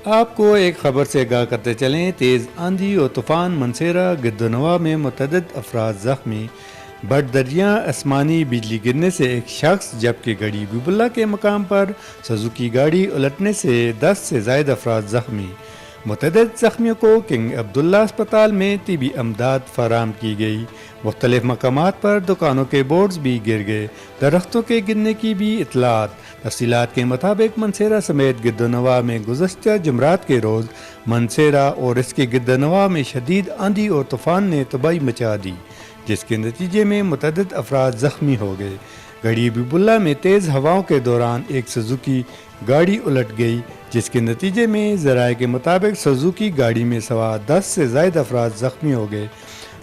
آپ کو ایک خبر سے آگاہ کرتے چلیں، تیز آندھی اور طوفان منصیرہ گردنواں میں متعدد افراد زخمی، بٹ دریا آسمانی بجلی گرنے سے ایک شخص جبکہ گڑی بیب اللہ کے مقام پر سزوکی گاڑی الٹنے سے 10 سے زائد افراد زخمی۔ متعدد زخمیوں کو کنگ عبداللہ اسپتال میں طبی امداد فراہم کی گئی۔ مختلف مقامات پر دکانوں کے بورڈز بھی گر گئے، درختوں کے گرنے کی بھی اطلاعات۔ تفصیلات کے مطابق منصیرہ سمیت گردنواں میں گزشتہ جمعرات کے روز منصیرہ اور اس کے گردنواں میں شدید آندھی اور طوفان نے تباہی مچا دی، جس کے نتیجے میں متعدد افراد زخمی ہو گئے۔ گڑی بیب اللہ میں تیز ہواؤں کے دوران ایک سزوکی گاڑی الٹ گئی، جس کے نتیجے میں ذرائع کے مطابق سزوکی گاڑی میں سوار 10 سے زائد افراد زخمی ہو گئے۔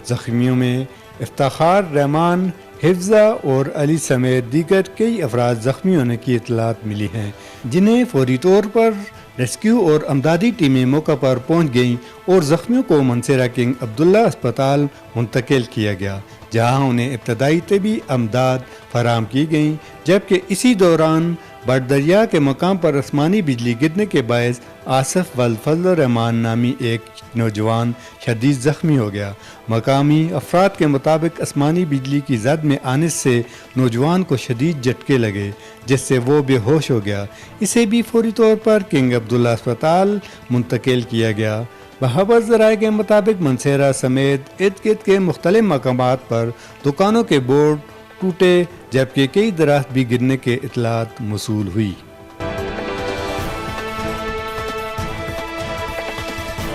زخمیوں میں افتخار، رحمان، حفظہ اور علی سمیت دیگر کئی افراد زخمی ہونے کی اطلاعات ملی ہیں، جنہیں فوری طور پر ریسکیو اور امدادی ٹیمیں موقع پر پہنچ گئیں اور زخمیوں کو منصیرہ کنگ عبداللہ اسپتال منتقل کیا گیا، جہاں انہیں ابتدائی طبی امداد فراہم کی گئیں، جبکہ اسی دوران بٹ دریا کے مقام پر آسمانی بجلی گرنے کے باعث آصف والفضل الرحمان نامی ایک نوجوان شدید زخمی ہو گیا۔ مقامی افراد کے مطابق آسمانی بجلی کی زد میں آنے سے نوجوان کو شدید جھٹکے لگے، جس سے وہ بے ہوش ہو گیا۔ اسے بھی فوری طور پر کنگ عبداللہ اسپتال منتقل کیا گیا۔ بخبر ذرائع کے مطابق منصیرہ سمیت ارد گرد کے مختلف مقامات پر دکانوں کے بورڈ ٹوٹے، جبکہ کئی درخت بھی گرنے کے اطلاعات موصول ہوئی۔